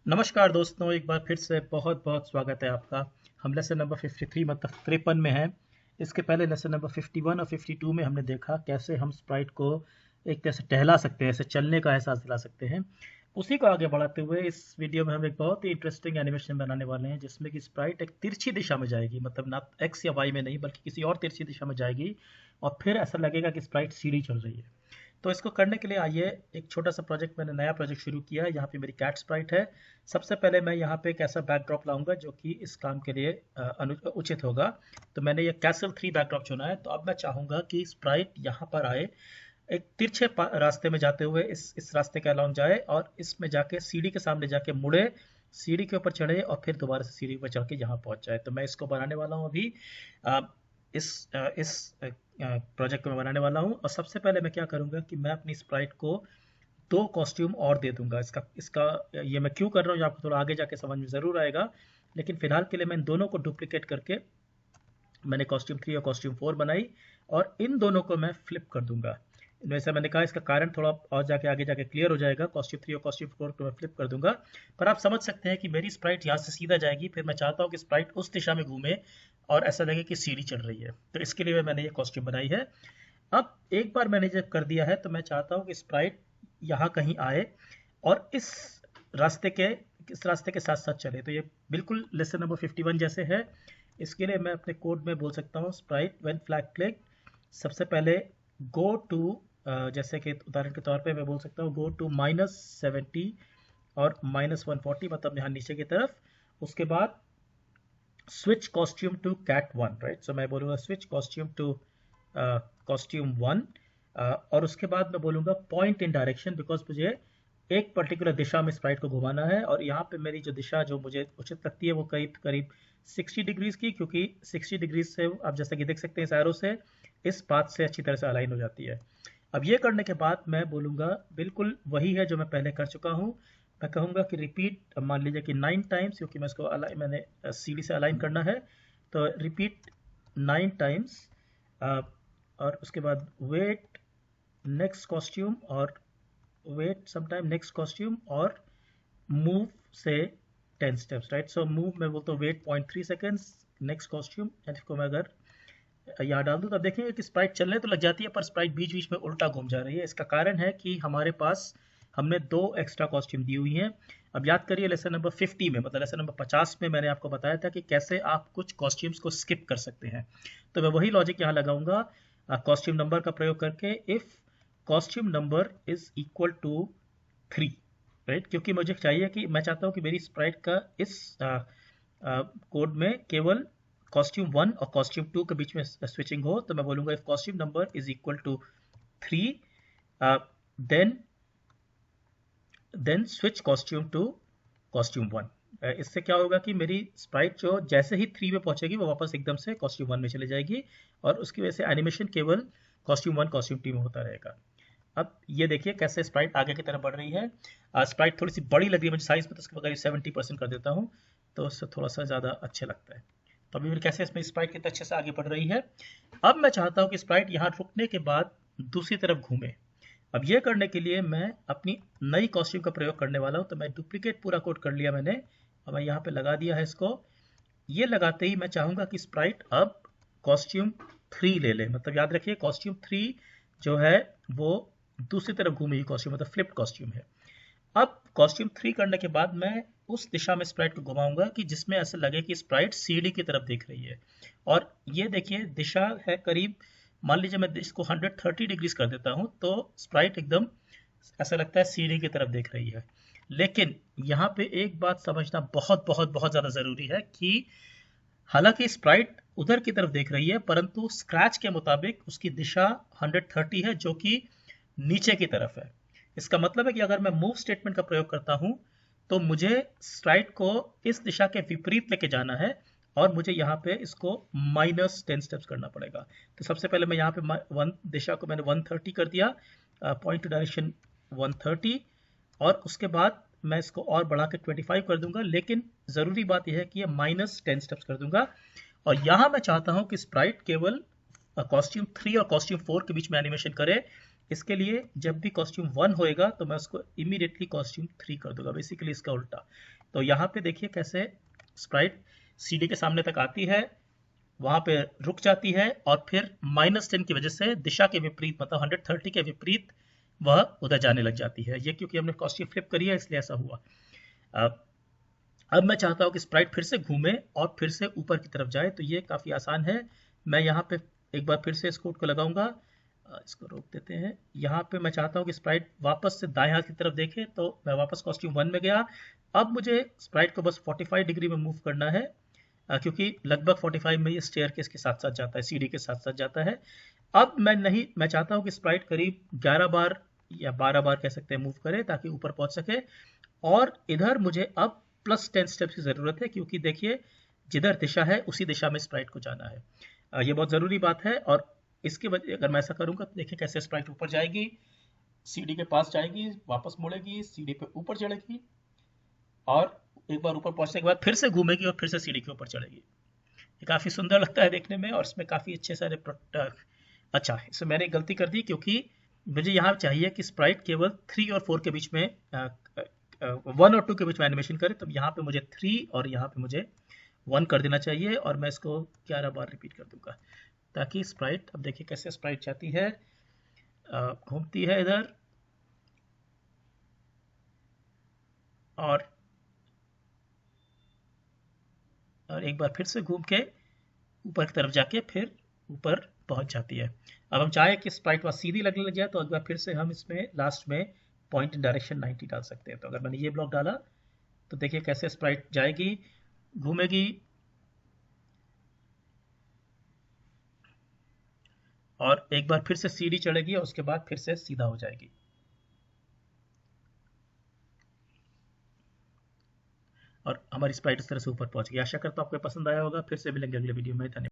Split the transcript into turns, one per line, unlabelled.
नमस्कार दोस्तों, एक बार फिर से बहुत बहुत स्वागत है आपका। हम लेसन नंबर 53 मतलब 53 में हैं। इसके पहले लेसन नंबर 51 और 52 में हमने देखा कैसे हम स्प्राइट को एक तरह से टहला सकते हैं, ऐसे चलने का एहसास दिला सकते हैं। उसी को आगे बढ़ाते हुए इस वीडियो में हम एक बहुत ही इंटरेस्टिंग एनिमेशन बनाने वाले हैं, जिसमें कि स्प्राइट एक तिरछी दिशा में जाएगी, मतलब ना एक्स या वाई में नहीं बल्कि किसी और तिरछी दिशा में जाएगी और फिर ऐसा लगेगा कि स्प्राइट सीढ़ी चल रही है। तो इसको करने के लिए आइए, एक छोटा सा प्रोजेक्ट, मैंने नया प्रोजेक्ट शुरू किया है। यहाँ पे मेरी कैट स्प्राइट है। सबसे पहले मैं यहाँ पे एक ऐसा बैकड्रॉप लाऊंगा जो कि इस काम के लिए उचित होगा। तो मैंने ये कैसल 3 बैकड्रॉप चुना है। तो अब मैं चाहूंगा कि स्प्राइट यहाँ पर आए, एक तिरछे रास्ते में जाते हुए इस रास्ते के अलॉन्ग जाए और इसमें जाके सीढ़ी के सामने जाके मुड़े, सीढ़ी के ऊपर चढ़े और फिर दोबारा से सीढ़ी पर चढ़ के यहाँ पहुंच जाए। तो मैं इसको बनाने वाला हूँ अभी। अ, इस प्रोजेक्ट को मैं बनाने वाला हूँ और सबसे पहले मैं क्या करूँगा कि मैं अपनी स्प्राइट को 2 कॉस्ट्यूम और दे दूंगा। इसका इसका ये मैं क्यों कर रहा हूँ, ये आपको थोड़ा आगे जाके समझ में ज़रूर आएगा। लेकिन फिलहाल के लिए मैं इन दोनों को डुप्लीकेट करके मैंने कॉस्ट्यूम 3 और कॉस्ट्यूम 4 बनाई और इन दोनों को मैं फ्लिप कर दूंगा। जैसे मैंने कहा, इसका कारण थोड़ा और जाके आगे जाके क्लियर हो जाएगा। कॉस्ट्यूम 3 और कॉस्ट्यूम 4 को मैं फ्लिप कर दूंगा, पर आप समझ सकते हैं कि मेरी स्प्राइट यहाँ से सीधा जाएगी, फिर मैं चाहता हूँ कि स्प्राइट उस दिशा में घूमे और ऐसा लगे कि सीढ़ी चढ़ रही है। तो इसके लिए मैंने ये कॉस्ट्यूम बनाई है। अब एक बार मैंने जब कर दिया है तो मैं चाहता हूँ कि स्प्राइट यहाँ कहीं आए और रास्ते के इस रास्ते के साथ साथ चले। तो ये बिल्कुल लेसन नंबर 51 जैसे है। इसके लिए मैं अपने कोड में बोल सकता हूँ स्प्राइट व्हेन फ्लैग क्लिक, सबसे पहले गो टू, जैसे कि उदाहरण के तौर पे मैं बोल सकता हूँ गो टू -70 और -140, मतलब यहाँ नीचे की तरफ। उसके बाद switch costume to cat 1, right. So मैं बोलूँगा स्विच कॉस्ट्यूम टू कॉस्ट्यूम 1 और उसके बाद मैं बोलूँगा पॉइंट इन डायरेक्शन, बिकॉज मुझे एक पर्टिकुलर दिशा में स्प्राइट को घुमाना है और यहाँ पे मेरी जो दिशा जो मुझे उचित लगती है वो करीब करीब 60 डिग्रीज की, क्योंकि 60 डिग्रीज से आप जैसे कि देख सकते हैं इस एरो से इस पाथ से अच्छी तरह से अलाइन हो जाती है। अब ये करने के बाद मैं बोलूँगा बिल्कुल वही है जो मैं पहले कर चुका हूँ। मैं कहूँगा कि रिपीट, मान लीजिए कि 9 टाइम्स, क्योंकि मैं इसको मैंने सीढ़ी से अलाइन करना है। तो रिपीट 9 टाइम्स और उसके बाद वेट नेक्स्ट कॉस्ट्यूम और वेट समटाइम नेक्स्ट कॉस्ट्यूम और मूव से 10 स्टेप्स, राइट। सो मूव मैं बोलता हूँ wait 0.3 seconds, next costume, and इसको मैं अगर यहाँ डाल दूँ तो आप देखेंगे कि स्प्राइट चलने तो लग जाती है, पर स्प्राइट बीच बीच में उल्टा घूम जा रही है। इसका कारण है कि हमारे पास हमने 2 एक्स्ट्रा कॉस्ट्यूम दी हुई हैं। अब याद करिए लेसन नंबर 50 में, मतलब लेसन नंबर 50 में मैंने आपको बताया था कि कैसे आप कुछ कॉस्ट्यूम्स को स्किप कर सकते हैं। तो मैं वही लॉजिक यहाँ लगाऊंगा कॉस्ट्यूम नंबर का प्रयोग करके, if costume number is equal to 3, right. क्योंकि मुझे चाहिए कि मैं चाहता हूँ कि मेरी स्प्राइट का इस कोड में केवल कॉस्ट्यूम 1 और कॉस्ट्यूम 2 के बीच में स्विचिंग हो। तो मैं बोलूँगा if costume number is equal to 3 then switch costume to costume 1। इससे क्या होगा कि मेरी स्प्राइट जो जैसे ही 3 में पहुंचेगी वो वापस एकदम से कॉस्ट्यूम 1 में चली जाएगी और उसकी वजह से एनिमेशन केवल कॉस्ट्यूम 1 कॉस्ट्यूम 2 में होता रहेगा। अब ये देखिए कैसे स्प्राइट आगे की तरफ बढ़ रही है। स्प्राइट थोड़ी सी बड़ी लग रही है मुझे साइज में, तो उसके करीब 70% कर देता हूँ, तो उससे थोड़ा सा ज़्यादा अच्छा लगता है। तो अभी कैसे इसमें स्प्राइट कितने अच्छे से आगे बढ़ रही है। अब मैं चाहता हूँ कि स्प्राइट यहाँ रुकने के बाद दूसरी तरफ घूमे। अब ये करने के लिए मैं अपनी नई कॉस्ट्यूम का प्रयोग करने वाला हूँ। तो मैं डुप्लीकेट पूरा कोड कर लिया मैंने और मैं यहाँ पे लगा दिया है इसको। ये लगाते ही मैं चाहूँगा कि स्प्राइट अब कॉस्ट्यूम 3 ले ले, मतलब याद रखिए कॉस्ट्यूम 3 जो है वो दूसरी तरफ घूमी हुई कॉस्ट्यूम, मतलब फ्लिप्ड कॉस्ट्यूम है। अब कॉस्ट्यूम 3 करने के बाद मैं उस दिशा में स्प्राइट को घुमाऊंगा कि जिसमें ऐसा लगे कि स्प्राइट सीढ़ी की तरफ देख रही है। और ये देखिए दिशा है करीब, मान लीजिए मैं इसको 130 डिग्रीज कर देता हूँ तो स्प्राइट एकदम ऐसा लगता है सीढ़ी की तरफ देख रही है। लेकिन यहाँ पे एक बात समझना बहुत बहुत बहुत ज़्यादा ज़रूरी है कि हालांकि स्प्राइट उधर की तरफ देख रही है, परंतु स्क्रैच के मुताबिक उसकी दिशा 130 है जो कि नीचे की तरफ है। इसका मतलब है कि अगर मैं मूव स्टेटमेंट का प्रयोग करता हूं तो मुझे स्प्राइट को इस दिशा के विपरीत लेके जाना है और मुझे यहाँ पे इसको -10 स्टेप्स करना पड़ेगा। तो सबसे पहले मैं यहाँ पे दिशा को मैंने 130 कर दिया, पॉइंट टू डायरेक्शन 130, और उसके बाद मैं इसको और बढ़ा के 25 कर दूंगा। लेकिन ज़रूरी बात यह है कि ये -10 स्टेप्स कर दूंगा और यहाँ मैं चाहता हूँ कि स्प्राइट केवल कॉस्ट्यूम 3 और कॉस्ट्यूम 4 के बीच में एनिमेशन करे। इसके लिए जब भी कॉस्ट्यूम 1 होएगा तो मैं उसको इमीडिएटली कॉस्ट्यूम 3 कर दूंगा, बेसिकली इसका उल्टा। तो यहाँ पे देखिए कैसे स्प्राइट सीडी के सामने तक आती है, वहां पे रुक जाती है और फिर -10 की वजह से दिशा के विपरीत, मतलब 130 के विपरीत वह उधर जाने लग जाती है। ये क्योंकि हमने कॉस्ट्यूम फ्लिप करी है इसलिए ऐसा हुआ। अब मैं चाहता हूँ कि स्प्राइट फिर से घूमे और फिर से ऊपर की तरफ जाए, तो ये काफ़ी आसान है। मैं यहाँ पे एक बार फिर से इस कोड को लगाऊंगा, इसको रोक देते हैं। यहाँ पे मैं चाहता हूँ कि स्प्राइट वापस से दाएं हाथ की तरफ देखे, तो मैं वापस कॉस्ट्यूम 1 में गया। अब मुझे स्प्राइट को बस 45 डिग्री में मूव करना है, क्योंकि लगभग 45 में ये स्टेयर केस के साथ साथ जाता है, सीढ़ी के साथ साथ जाता है। अब मैं चाहता हूँ कि स्प्राइट करीब 11 बार या 12 बार कह सकते हैं मूव करे ताकि ऊपर पहुंच सके। और इधर मुझे अब +10 स्टेप्स की ज़रूरत है, क्योंकि देखिए जिधर दिशा है उसी दिशा में स्प्राइट को जाना है। ये बहुत ज़रूरी बात है। और इसकी वजह अगर मैं ऐसा करूँगा तो देखिए कैसे स्प्राइट ऊपर जाएगी, सीढ़ी के पास जाएगी, वापस मुड़ेगी, सीढ़ी पे ऊपर चढ़ेगी और एक बार ऊपर पहुंचने के बाद फिर से घूमेगी और फिर से सीढ़ी के ऊपर चढ़ेगी। ये काफ़ी सुंदर लगता है देखने में और इसमें काफ़ी अच्छे सारे अच्छा, इसमें मैंने गलती कर दी, क्योंकि मुझे यहाँ चाहिए कि स्प्राइट केवल 3 और 4 के बीच में 1 और 2 के बीच में एनिमेशन करे। तो यहाँ पे मुझे 3 और यहाँ पे मुझे 1 कर देना चाहिए और मैं इसको 11 बार रिपीट कर दूंगा ताकि स्प्राइट, अब देखिए कैसे स्प्राइट जाती है, घूमती है इधर और एक बार फिर से घूम के ऊपर की तरफ जाके फिर ऊपर पहुंच जाती है। अब हम चाहे कि स्प्राइट वहाँ सीधी लगने लग जाए तो एक बार फिर से हम इसमें लास्ट में पॉइंट इन डायरेक्शन 90 डाल सकते हैं। तो अगर मैंने ये ब्लॉक डाला तो देखिए कैसे स्प्राइट जाएगी, घूमेगी और एक बार फिर से सीढ़ी चढ़ेगी और उसके बाद फिर से सीधा हो जाएगी। और हमारी स्प्राइट इस तरह से ऊपर पहुंच गई। आशा करता हूँ आपको पसंद आया होगा। फिर से मिलेंगे अगले वीडियो में। धन्यवाद।